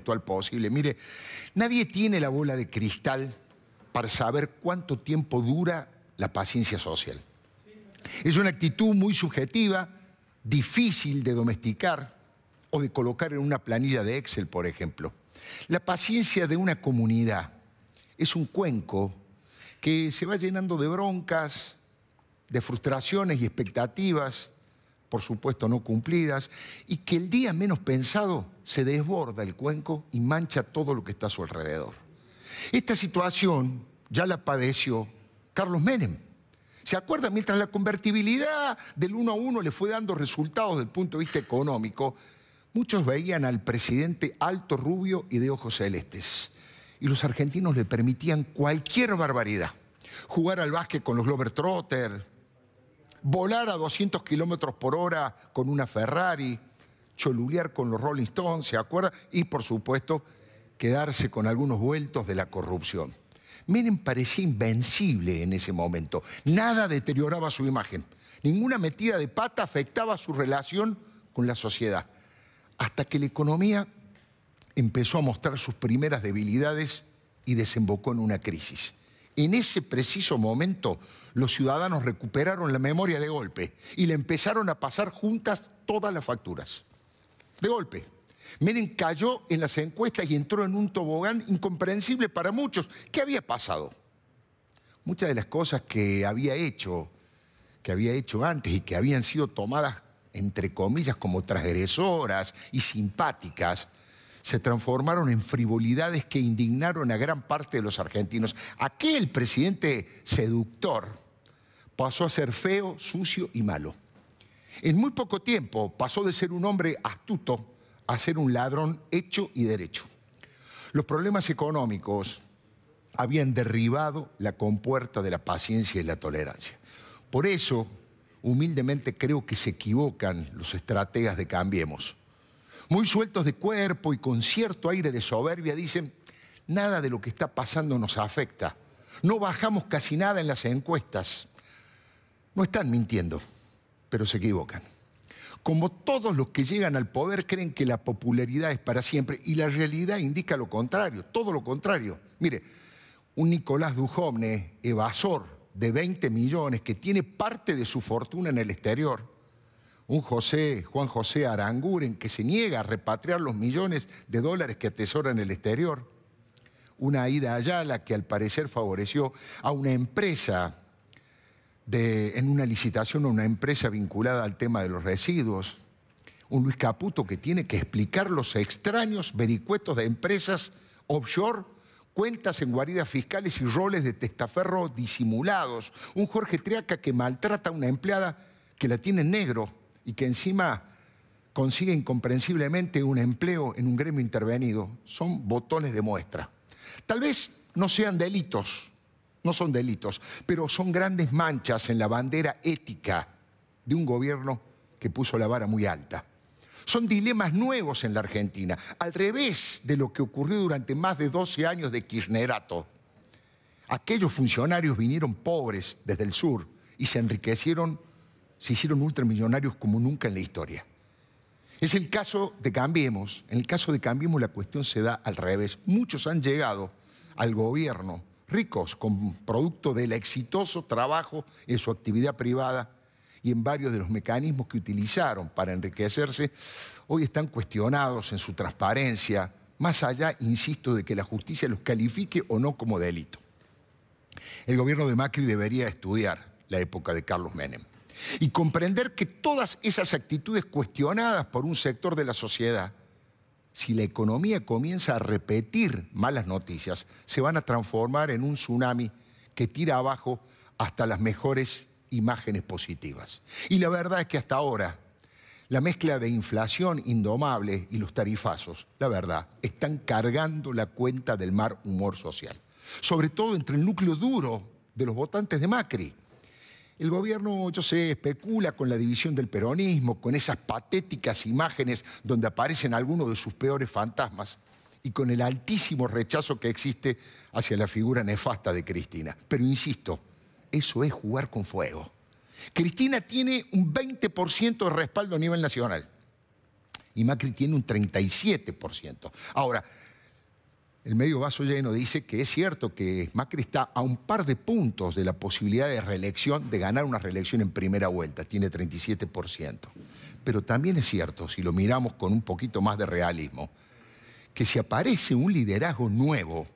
virtual posible. Mire, nadie tiene la bola de cristal para saber cuánto tiempo dura la paciencia social. Es una actitud muy subjetiva, difícil de domesticar o de colocar en una planilla de Excel, por ejemplo. La paciencia de una comunidad es un cuenco que se va llenando de broncas, de frustraciones y expectativas, por supuesto no cumplidas, y que el día menos pensado se desborda el cuenco y mancha todo lo que está a su alrededor. Esta situación ya la padeció Carlos Menem. ¿Se acuerdan? Mientras la convertibilidad del 1 a 1 le fue dando resultados desde el punto de vista económico, muchos veían al presidente alto, rubio y de ojos celestes. Y los argentinos le permitían cualquier barbaridad. Jugar al básquet con los Globetrotters, volar a 200 kilómetros por hora con una Ferrari, cholulear con los Rolling Stones, ¿se acuerdan? Y, por supuesto, quedarse con algunos vueltos de la corrupción. Menem parecía invencible en ese momento. Nada deterioraba su imagen. Ninguna metida de pata afectaba su relación con la sociedad. Hasta que la economía empezó a mostrar sus primeras debilidades y desembocó en una crisis. En ese preciso momento, los ciudadanos recuperaron la memoria de golpe y le empezaron a pasar juntas todas las facturas. De golpe. Menem cayó en las encuestas y entró en un tobogán incomprensible para muchos. ¿Qué había pasado? Muchas de las cosas que había hecho antes y que habían sido tomadas, entre comillas, como transgresoras y simpáticas, se transformaron en frivolidades que indignaron a gran parte de los argentinos. Aquel presidente seductor pasó a ser feo, sucio y malo. En muy poco tiempo pasó de ser un hombre astuto a ser un ladrón hecho y derecho. Los problemas económicos habían derribado la compuerta de la paciencia y la tolerancia. Por eso, humildemente creo que se equivocan los estrategas de Cambiemos. Muy sueltos de cuerpo y con cierto aire de soberbia dicen: nada de lo que está pasando nos afecta. No bajamos casi nada en las encuestas. No están mintiendo, pero se equivocan. Como todos los que llegan al poder creen que la popularidad es para siempre, y la realidad indica lo contrario, todo lo contrario. Mire, un Nicolás Dujovne, evasor de 20 millones, que tiene parte de su fortuna en el exterior, un Juan José Aranguren, que se niega a repatriar los millones de dólares que atesora en el exterior, una Aida Ayala, que al parecer favoreció a una empresa en una licitación a una empresa vinculada al tema de los residuos, un Luis Caputo que tiene que explicar los extraños vericuetos de empresas offshore, cuentas en guaridas fiscales y roles de testaferro disimulados, un Jorge Triaca que maltrata a una empleada que la tiene en negro y que encima consigue incomprensiblemente un empleo en un gremio intervenido. Son botones de muestra. Tal vez no sean delitos, no son delitos, pero son grandes manchas en la bandera ética de un gobierno que puso la vara muy alta. Son dilemas nuevos en la Argentina, al revés de lo que ocurrió durante más de 12 años de kirchnerato. Aquellos funcionarios vinieron pobres desde el sur y se enriquecieron, se hicieron ultramillonarios como nunca en la historia. Es el caso de Cambiemos. En el caso de Cambiemos la cuestión se da al revés. Muchos han llegado al gobierno ricos con producto del exitoso trabajo en su actividad privada y en varios de los mecanismos que utilizaron para enriquecerse, hoy están cuestionados en su transparencia, más allá, insisto, de que la justicia los califique o no como delito. El gobierno de Macri debería estudiar la época de Carlos Menem y comprender que todas esas actitudes cuestionadas por un sector de la sociedad, si la economía comienza a repetir malas noticias, se van a transformar en un tsunami que tira abajo hasta las mejores imágenes positivas. Y la verdad es que hasta ahora, la mezcla de inflación indomable y los tarifazos, la verdad, están cargando la cuenta del mal humor social. Sobre todo entre el núcleo duro de los votantes de Macri. El gobierno, yo sé, especula con la división del peronismo, con esas patéticas imágenes donde aparecen algunos de sus peores fantasmas y con el altísimo rechazo que existe hacia la figura nefasta de Cristina. Pero insisto, eso es jugar con fuego. Cristina tiene un 20% de respaldo a nivel nacional y Macri tiene un 37%. Ahora, el medio vaso lleno dice que es cierto que Macri está a un par de puntos de la posibilidad de reelección, de ganar una reelección en primera vuelta, tiene 37%. Pero también es cierto, si lo miramos con un poquito más de realismo, que si aparece un liderazgo nuevo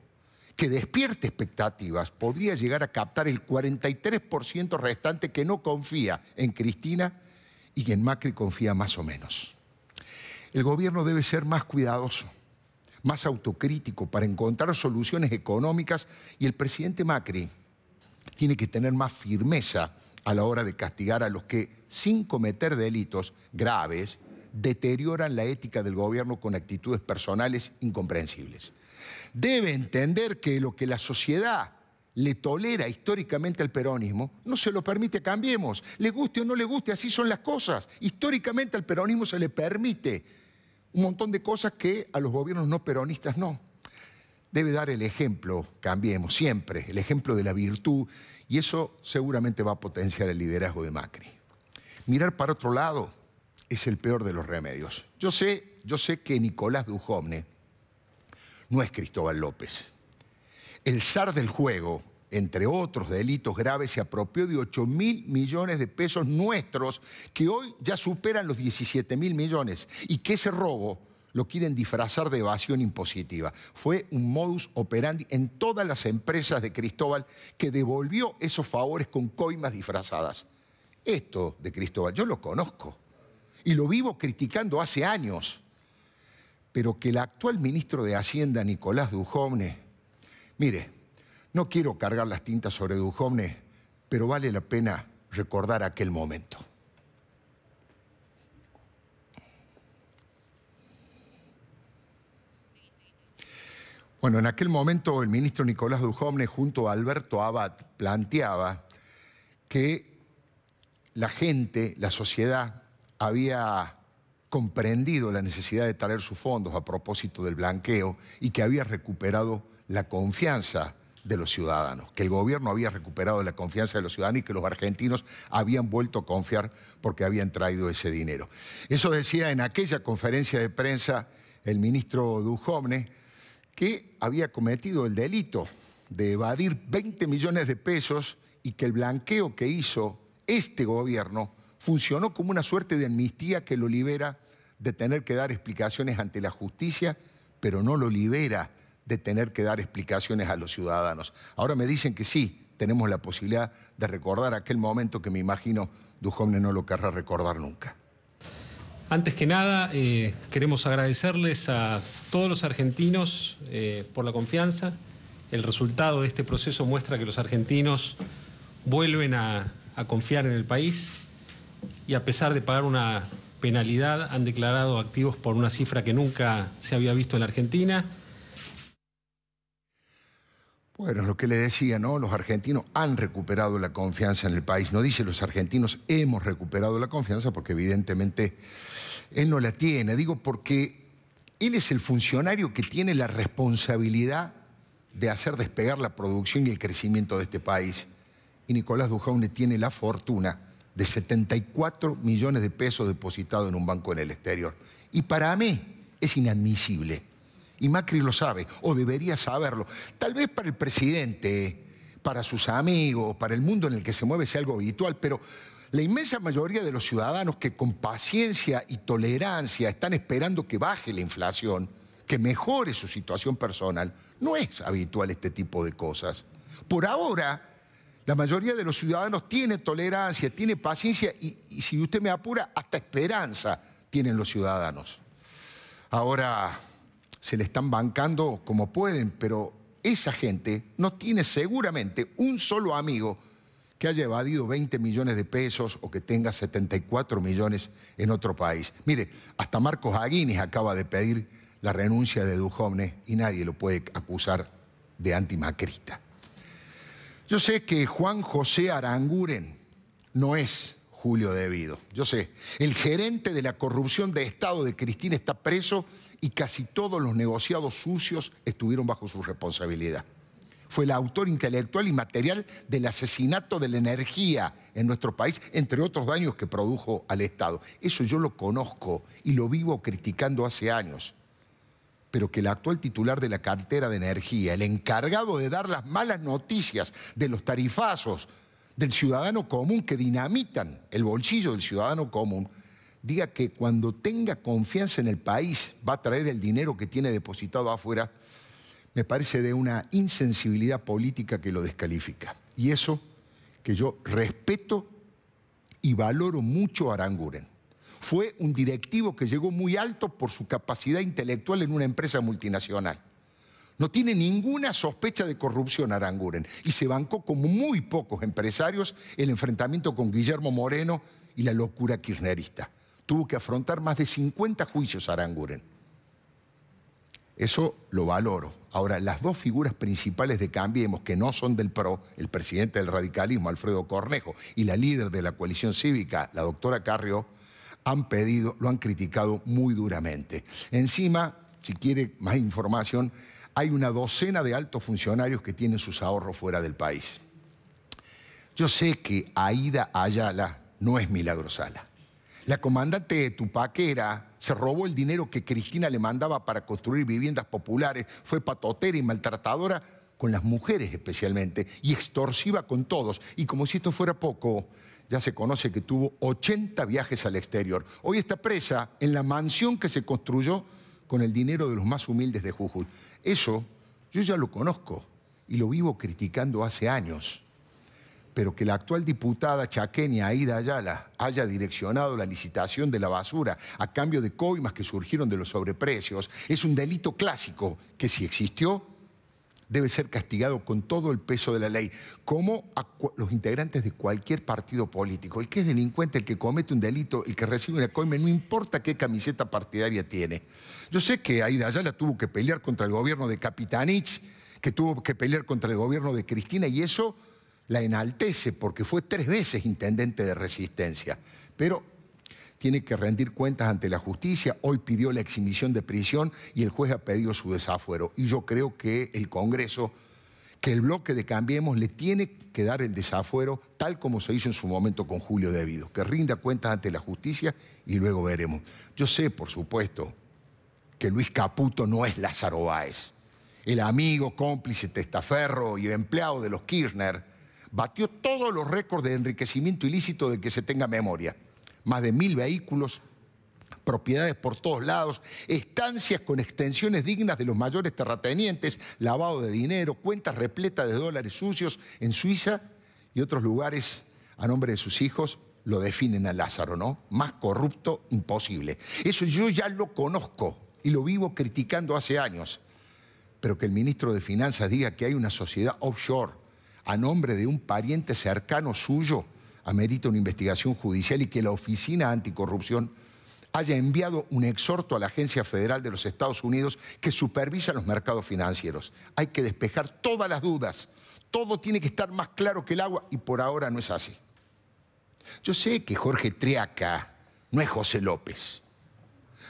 que despierte expectativas, podría llegar a captar el 43% restante que no confía en Cristina y que en Macri confía más o menos. El gobierno debe ser más cuidadoso, más autocrítico para encontrar soluciones económicas y el presidente Macri tiene que tener más firmeza a la hora de castigar a los que, sin cometer delitos graves, deterioran la ética del gobierno con actitudes personales incomprensibles. Debe entender que lo que la sociedad le tolera históricamente al peronismo, no se lo permite, cambiemos. Le guste o no le guste, así son las cosas. Históricamente al peronismo se le permite un montón de cosas que a los gobiernos no peronistas no. Debe dar el ejemplo, cambiemos siempre, el ejemplo de la virtud, y eso seguramente va a potenciar el liderazgo de Macri. Mirar para otro lado es el peor de los remedios. Yo sé que Nicolás Dujovne no es Cristóbal López. El zar del juego, entre otros delitos graves, se apropió de 8.000 millones de pesos nuestros, que hoy ya superan los 17.000 millones, y que ese robo lo quieren disfrazar de evasión impositiva. Fue un modus operandi en todas las empresas de Cristóbal, que devolvió esos favores con coimas disfrazadas. Esto de Cristóbal yo lo conozco y lo vivo criticando hace años, pero que el actual ministro de Hacienda, Nicolás Dujovne, mire, no quiero cargar las tintas sobre Dujovne, pero vale la pena recordar aquel momento. Bueno, en aquel momento el ministro Nicolás Dujovne junto a Alberto Abad planteaba que la gente, la sociedad, había comprendido la necesidad de traer sus fondos a propósito del blanqueo y que había recuperado la confianza de los ciudadanos, que el gobierno había recuperado la confianza de los ciudadanos y que los argentinos habían vuelto a confiar porque habían traído ese dinero. Eso decía en aquella conferencia de prensa el ministro Dujovne, que había cometido el delito de evadir 20 millones de pesos y que el blanqueo que hizo este gobierno funcionó como una suerte de amnistía que lo libera de tener que dar explicaciones ante la justicia, pero no lo libera de tener que dar explicaciones a los ciudadanos. Ahora me dicen que sí, tenemos la posibilidad de recordar aquel momento que me imagino Dujovne no lo querrá recordar nunca. Antes que nada, queremos agradecerles a todos los argentinos por la confianza. El resultado de este proceso muestra que los argentinos vuelven a confiar en el país y a pesar de pagar una penalidad han declarado activos por una cifra que nunca se había visto en la Argentina. Bueno, lo que le decía, ¿no? Los argentinos han recuperado la confianza en el país. No dice los argentinos hemos recuperado la confianza porque evidentemente él no la tiene. Digo porque él es el funcionario que tiene la responsabilidad de hacer despegar la producción y el crecimiento de este país. Y Nicolás Dujovne tiene la fortuna de 74 millones de pesos depositados en un banco en el exterior. Y para mí es inadmisible. Y Macri lo sabe, o debería saberlo. Tal vez para el presidente, para sus amigos, para el mundo en el que se mueve sea algo habitual, pero la inmensa mayoría de los ciudadanos que con paciencia y tolerancia están esperando que baje la inflación, que mejore su situación personal, no es habitual este tipo de cosas. Por ahora, la mayoría de los ciudadanos tiene tolerancia, tiene paciencia y si usted me apura, hasta esperanza tienen los ciudadanos. Ahora se le están bancando como pueden, pero esa gente no tiene seguramente un solo amigo que haya evadido 20 millones de pesos o que tenga 74 millones en otro país. Mire, hasta Marcos Aguinis acaba de pedir la renuncia de Dujovne y nadie lo puede acusar de antimacrista. Yo sé que Juan José Aranguren no es Julio Devido. Yo sé, el gerente de la corrupción de Estado de Cristina está preso y casi todos los negociados sucios estuvieron bajo su responsabilidad. Fue el autor intelectual y material del asesinato de la energía en nuestro país, entre otros daños que produjo al Estado. Eso yo lo conozco y lo vivo criticando hace años. Pero que el actual titular de la cartera de energía, el encargado de dar las malas noticias de los tarifazos del ciudadano común que dinamitan el bolsillo del ciudadano común, diga que cuando tenga confianza en el país va a traer el dinero que tiene depositado afuera, me parece de una insensibilidad política que lo descalifica. Y eso que yo respeto y valoro mucho a Aranguren. Fue un directivo que llegó muy alto por su capacidad intelectual en una empresa multinacional. No tiene ninguna sospecha de corrupción Aranguren y se bancó como muy pocos empresarios el enfrentamiento con Guillermo Moreno y la locura kirchnerista. Tuvo que afrontar más de 50 juicios Aranguren. Eso lo valoro. Ahora, las dos figuras principales de Cambiemos, que no son del PRO, el presidente del radicalismo, Alfredo Cornejo, y la líder de la coalición cívica, la doctora Carrió, lo han criticado muy duramente. Encima, si quiere más información, hay una docena de altos funcionarios que tienen sus ahorros fuera del país. Yo sé que Aída Ayala no es Milagro Sala. La comandante tupaquera se robó el dinero que Cristina le mandaba para construir viviendas populares, fue patotera y maltratadora con las mujeres especialmente, y extorsiva con todos. Y como si esto fuera poco, ya se conoce que tuvo 80 viajes al exterior. Hoy está presa en la mansión que se construyó con el dinero de los más humildes de Jujuy. Eso yo ya lo conozco y lo vivo criticando hace años. Pero que la actual diputada chaqueña Aída Ayala haya direccionado la licitación de la basura a cambio de coimas que surgieron de los sobreprecios es un delito clásico que, si existió, debe ser castigado con todo el peso de la ley, como a los integrantes de cualquier partido político. El que es delincuente, el que comete un delito, el que recibe una coima, no importa qué camiseta partidaria tiene. Yo sé que Aída Ayala tuvo que pelear contra el gobierno de Capitanich, que tuvo que pelear contra el gobierno de Cristina, y eso la enaltece porque fue 3 veces intendente de Resistencia. Pero tiene que rendir cuentas ante la justicia. Hoy pidió la exhibición de prisión y el juez ha pedido su desafuero. Y yo creo que el Congreso, que el bloque de Cambiemos le tiene que dar el desafuero tal como se hizo en su momento con Julio Devido, que rinda cuentas ante la justicia y luego veremos. Yo sé, por supuesto, que Luis Caputo no es Lázaro Báez. El amigo, cómplice, testaferro y empleado de los Kirchner batió todos los récords de enriquecimiento ilícito del que se tenga memoria. Más de 1000 vehículos, propiedades por todos lados, estancias con extensiones dignas de los mayores terratenientes, lavado de dinero, cuentas repletas de dólares sucios en Suiza y otros lugares a nombre de sus hijos. Lo definen a Lázaro, ¿no? Más corrupto imposible. Eso yo ya lo conozco y lo vivo criticando hace años. Pero que el ministro de Finanzas diga que hay una sociedad offshore a nombre de un pariente cercano suyo amerita una investigación judicial, y que la Oficina Anticorrupción haya enviado un exhorto a la Agencia Federal de los Estados Unidos que supervisa los mercados financieros. Hay que despejar todas las dudas. Todo tiene que estar más claro que el agua y por ahora no es así. Yo sé que Jorge Triaca no es José López.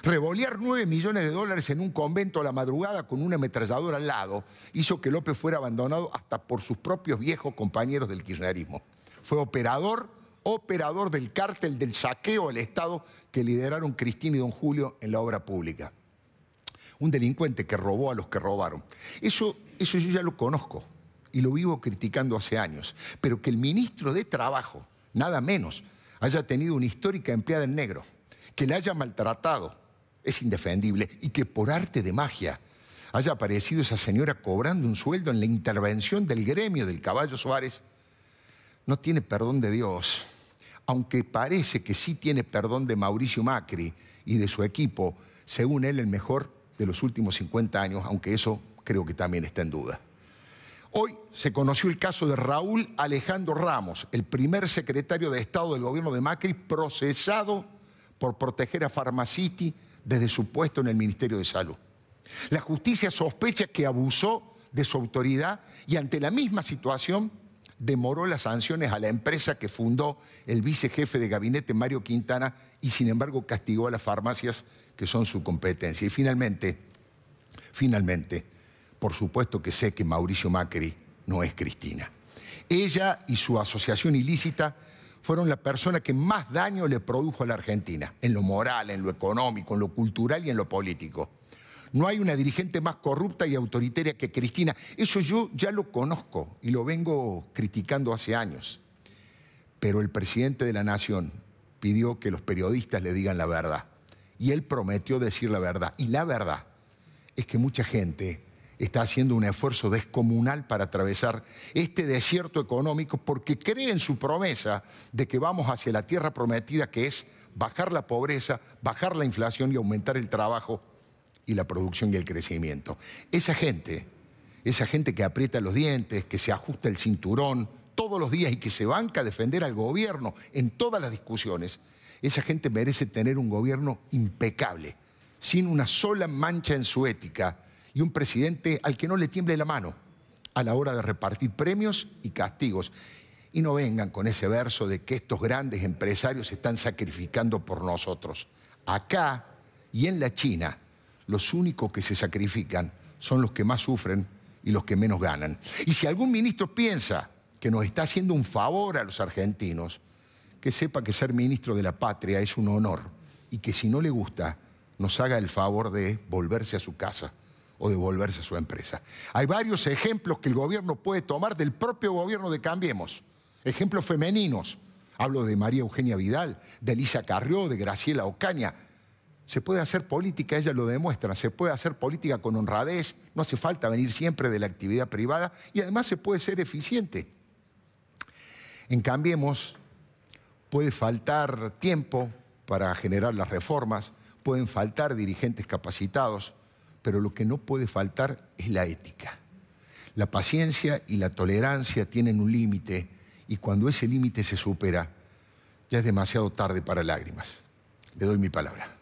Revolear 9 millones de dólares en un convento a la madrugada con una ametralladora al lado hizo que López fuera abandonado hasta por sus propios viejos compañeros del kirchnerismo. Fue operador del cártel del saqueo al Estado que lideraron Cristina y don Julio en la obra pública. Un delincuente que robó a los que robaron. Eso yo ya lo conozco y lo vivo criticando hace años. Pero que el ministro de Trabajo, nada menos, haya tenido una histórica empleada en negro, que la haya maltratado, es indefendible, y que por arte de magia haya aparecido esa señora cobrando un sueldo en la intervención del gremio del Caballo Suárez, no tiene perdón de Dios, aunque parece que sí tiene perdón de Mauricio Macri y de su equipo, según él el mejor de los últimos 50 años, aunque eso creo que también está en duda. Hoy se conoció el caso de Raúl Alejandro Ramos, el primer secretario de Estado del gobierno de Macri, procesado por proteger a Pharmacity desde su puesto en el Ministerio de Salud. La justicia sospecha que abusó de su autoridad y ante la misma situación demoró las sanciones a la empresa que fundó el vicejefe de gabinete Mario Quintana y sin embargo castigó a las farmacias que son su competencia. Y finalmente, por supuesto que sé que Mauricio Macri no es Cristina. Ella y su asociación ilícita fueron la persona que más daño le produjo a la Argentina, en lo moral, en lo económico, en lo cultural y en lo político. No hay una dirigente más corrupta y autoritaria que Cristina. Eso yo ya lo conozco y lo vengo criticando hace años. Pero el presidente de la Nación pidió que los periodistas le digan la verdad. Y él prometió decir la verdad. Y la verdad es que mucha gente está haciendo un esfuerzo descomunal para atravesar este desierto económico porque cree en su promesa de que vamos hacia la tierra prometida, que es bajar la pobreza, bajar la inflación y aumentar el trabajo y la producción y el crecimiento. Esa gente que aprieta los dientes, que se ajusta el cinturón todos los días y que se banca a defender al gobierno en todas las discusiones, esa gente merece tener un gobierno impecable, sin una sola mancha en su ética, y un presidente al que no le tiemble la mano a la hora de repartir premios y castigos. Y no vengan con ese verso de que estos grandes empresarios se están sacrificando por nosotros. Acá y en la China, los únicos que se sacrifican son los que más sufren y los que menos ganan. Y si algún ministro piensa que nos está haciendo un favor a los argentinos, que sepa que ser ministro de la patria es un honor y que si no le gusta, nos haga el favor de volverse a su casa o de volverse a su empresa. Hay varios ejemplos que el gobierno puede tomar del propio gobierno de Cambiemos. Ejemplos femeninos. Hablo de María Eugenia Vidal, de Elisa Carrió, de Graciela Ocaña. Se puede hacer política, ella lo demuestra, se puede hacer política con honradez, no hace falta venir siempre de la actividad privada y además se puede ser eficiente. En Cambiemos puede faltar tiempo para generar las reformas, pueden faltar dirigentes capacitados, pero lo que no puede faltar es la ética. La paciencia y la tolerancia tienen un límite y cuando ese límite se supera, ya es demasiado tarde para lágrimas. Le doy mi palabra.